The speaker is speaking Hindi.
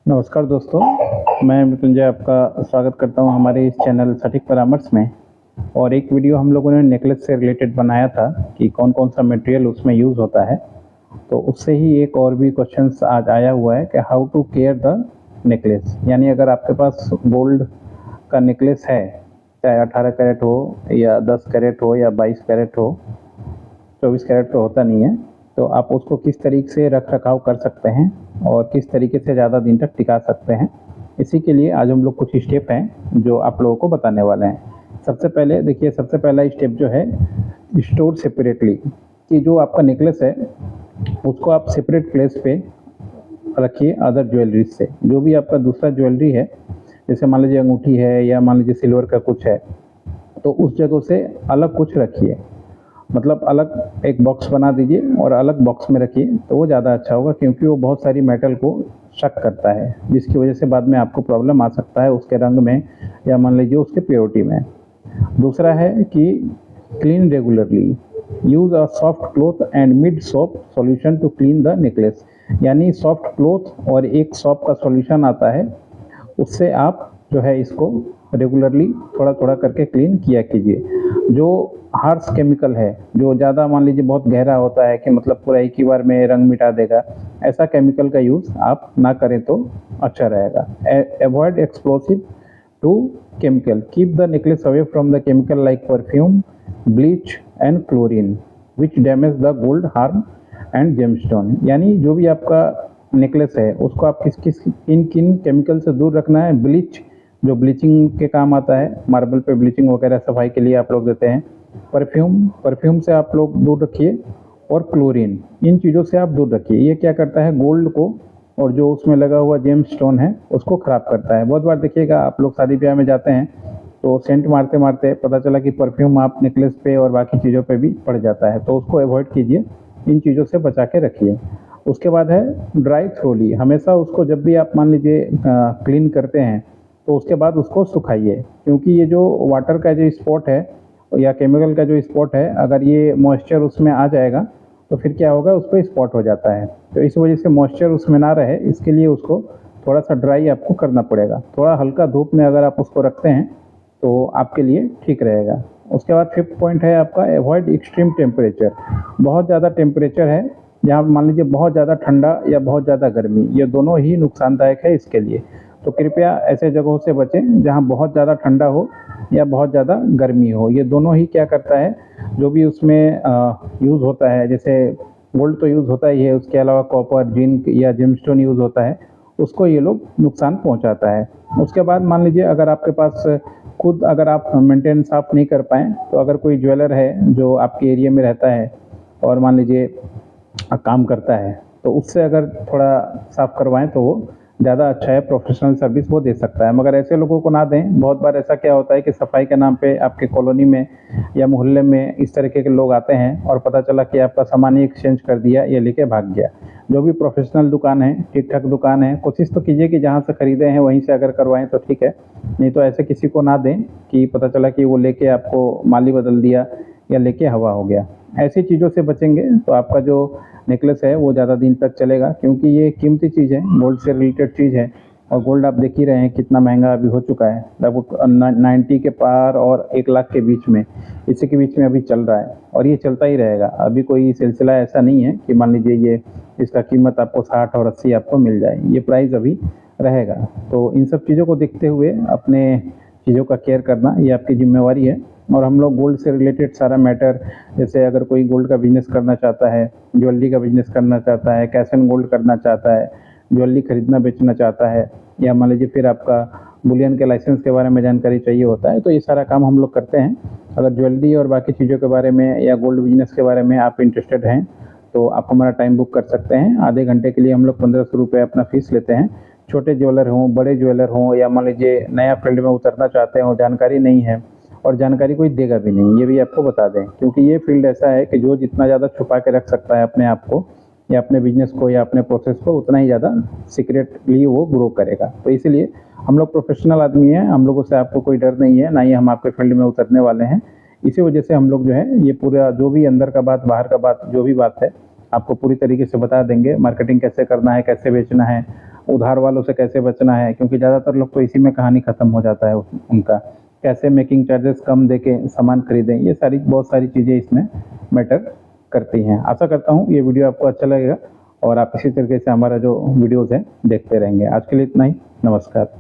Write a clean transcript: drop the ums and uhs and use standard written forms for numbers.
नमस्कार दोस्तों, मैं मृत्युंजय आपका स्वागत करता हूं हमारे इस चैनल सटीक परामर्श में। और एक वीडियो हम लोगों ने नेकलेस से रिलेटेड बनाया था कि कौन-कौन सा मटेरियल उसमें यूज़ होता है। तो उससे ही एक और भी क्वेश्चंस आज आया हुआ है कि how to care the necklace, यानी अगर आपके पास गोल्ड का नेकलेस है, चाहे 18 कैरेट हो या 10 कैरेट हो या 22 कैरेट हो, 24 कैरेट तो होता नहीं है, तो आप उसको किस तरीके से रख-रखाव कर सकते हैं और किस तरीके से ज़्यादा दिन तक टिका सकते हैं। इसी के लिए आज हम लोग कुछ स्टेप हैं जो आप लोगों को बताने वाले हैं। सबसे पहले देखिए, सबसे पहला स्टेप जो है स्टोर सेपरेटली, कि जो आपका नेकलेस है उसको आप सेपरेट प्लेस पे रखिए अदर ज्वेलरीज से। जो भी आपका दूसरा ज्वेलरी है, जैसे मान लीजिए अंगूठी है या मान लीजिए सिल्वर का कुछ है, तो उस जगह से अलग कुछ रखिए। मतलब अलग एक बॉक्स बना दीजिए और अलग बॉक्स में रखिए, तो वो ज़्यादा अच्छा होगा, क्योंकि वो बहुत सारी मेटल को शक करता है, जिसकी वजह से बाद में आपको प्रॉब्लम आ सकता है उसके रंग में या मान लीजिए उसके प्योरिटी में। दूसरा है कि clean regularly, use a soft cloth and mid soap solution to clean the necklace. यानी सॉफ्ट क्लॉथ और एक सोप का सॉल्यूशन आता है, उससे आप जो है इसको रेगुलरली थोड़ा-थोड़ा करके क्लीन किया कीजिए। जो हार्श केमिकल है, जो ज़्यादा मान लीजिए बहुत गहरा होता है कि मतलब पूरा एक ही बार में रंग मिटा देगा, ऐसा केमिकल का यूज़ आप ना करें तो अच्छा रहेगा। Avoid explosive to chemical, keep the necklace away from the chemical like perfume, bleach and chlorine which damage the gold harm and gemstone. यानी जो भी आपका नेकलेस है उसको आप किन किन केमिकल से दूर रखना है। ब्लीच, जो ब्लीचिंग के काम आता है, मार्बल पे ब्लीचिंग वगैरह सफाई के लिए आप लोग देते हैं। परफ्यूम से आप लोग दूर रखिए, और क्लोरीन, इन चीज़ों से आप दूर रखिए। ये क्या करता है, गोल्ड को और जो उसमें लगा हुआ जेम स्टोन है उसको ख़राब करता है। बहुत बार देखिएगा आप लोग शादी ब्याह में जाते हैं तो सेंट मारते मारते पता चला कि परफ्यूम आप नेकलेस पे और बाकी चीज़ों पे भी पड़ जाता है, तो उसको अवॉइड कीजिए, इन चीज़ों से बचा के रखिए। उसके बाद है ड्राई थ्रोली, हमेशा उसको जब भी आप मान लीजिए क्लीन करते हैं तो उसके बाद उसको सुखाइए, क्योंकि ये जो वाटर का जो स्पॉट है या केमिकल का जो स्पॉट है, अगर ये मॉइस्चर उसमें आ जाएगा तो फिर क्या होगा, उस पर स्पॉट हो जाता है। तो इस वजह से मॉइस्चर उसमें ना रहे, इसके लिए उसको थोड़ा सा ड्राई आपको करना पड़ेगा। थोड़ा हल्का धूप में अगर आप उसको रखते हैं तो आपके लिए ठीक रहेगा। उसके बाद फिफ्थ पॉइंट है आपका अवॉइड एक्सट्रीम टेम्परेचर। बहुत ज़्यादा टेम्परेचर है, जहाँ मान लीजिए बहुत ज़्यादा ठंडा या बहुत ज़्यादा गर्मी, ये दोनों ही नुकसानदायक है इसके लिए। तो कृपया ऐसे जगहों से बचें जहाँ बहुत ज़्यादा ठंडा हो या बहुत ज़्यादा गर्मी हो। ये दोनों ही क्या करता है, जो भी उसमें यूज़ होता है, जैसे गोल्ड तो यूज़ होता ही है, उसके अलावा कॉपर, जिंक या जेमस्टोन यूज़ होता है, उसको ये लोग नुकसान पहुंचाता है। उसके बाद मान लीजिए अगर आपके पास खुद अगर आप मेंटेनेंस आप नहीं कर पाएँ, तो अगर कोई ज्वेलर है जो आपके एरिया में रहता है और मान लीजिए काम करता है, तो उससे अगर थोड़ा साफ़ करवाएँ तो वो ज़्यादा अच्छा है, प्रोफेशनल सर्विस वो दे सकता है। मगर ऐसे लोगों को ना दें। बहुत बार ऐसा क्या होता है कि सफाई के नाम पे आपके कॉलोनी में या मोहल्ले में इस तरीके के लोग आते हैं और पता चला कि आपका सामान ही एक्सचेंज कर दिया, ये लेके भाग गया। जो भी प्रोफेशनल दुकान है, ठीक-ठाक दुकान है, कोशिश तो कीजिए कि जहाँ से खरीदे हैं वहीं से अगर करवाएँ तो ठीक है, नहीं तो ऐसे किसी को ना दें कि पता चला कि वो लेके आपको माल ही बदल दिया या लेके हवा हो गया। ऐसी चीज़ों से बचेंगे तो आपका जो नेकलेस है वो ज़्यादा दिन तक चलेगा, क्योंकि ये कीमती चीज़ है, गोल्ड से रिलेटेड चीज़ है। और गोल्ड आप देख ही रहे हैं कितना महंगा अभी हो चुका है, लगभग 90 के पार और 1 लाख के बीच में, इसी के बीच में अभी चल रहा है और ये चलता ही रहेगा। अभी कोई सिलसिला ऐसा नहीं है कि मान लीजिए ये इसका कीमत आपको 60 और 80 आपको मिल जाए, ये प्राइस अभी रहेगा। तो इन सब चीज़ों को देखते हुए अपने चीज़ों का केयर करना ये आपकी जिम्मेवारी है। और हम लोग गोल्ड से रिलेटेड सारा मैटर, जैसे अगर कोई गोल्ड का बिज़नेस करना चाहता है, ज्वेलरी का बिज़नेस करना चाहता है, कैश एंड गोल्ड करना चाहता है, ज्वेलरी खरीदना बेचना चाहता है, या मान लीजिए फिर आपका बुलियन के लाइसेंस के बारे में जानकारी चाहिए होता है, तो ये सारा काम हम लोग करते हैं। अगर ज्वेलरी और बाकी चीज़ों के बारे में या गोल्ड बिज़नेस के बारे में आप इंटरेस्टेड हैं तो आप हमारा टाइम बुक कर सकते हैं। आधे घंटे के लिए हम लोग 1500 रुपये अपना फ़ीस लेते हैं। छोटे ज्वेलर हों, बड़े ज्वेलर हों, या मान लीजिए नया फील्ड में उतरना चाहते हों, जानकारी नहीं है और जानकारी कोई देगा भी नहीं, ये भी आपको बता दें, क्योंकि ये फील्ड ऐसा है कि जो जितना ज़्यादा छुपा के रख सकता है अपने आप को या अपने बिजनेस को या अपने प्रोसेस को, उतना ही ज़्यादा सीक्रेटली वो ग्रो करेगा। तो इसीलिए हम लोग प्रोफेशनल आदमी हैं, हम लोगों से आपको कोई डर नहीं है, ना ही हम आपके फील्ड में उतरने वाले हैं। इसी वजह से हम लोग जो है ये पूरा जो भी अंदर का बात बाहर का बात जो भी बात है आपको पूरी तरीके से बता देंगे। मार्केटिंग कैसे करना है, कैसे बेचना है, उधार वालों से कैसे बचना है, क्योंकि ज़्यादातर लोग तो इसी में कहानी ख़त्म हो जाता है उनका। कैसे मेकिंग चार्जेस कम देके सामान खरीदें, ये सारी बहुत सारी चीज़ें इसमें मैटर करती हैं। आशा करता हूँ ये वीडियो आपको अच्छा लगेगा और आप इसी तरीके से हमारा जो वीडियोज़ हैं देखते रहेंगे। आज के लिए इतना ही, नमस्कार।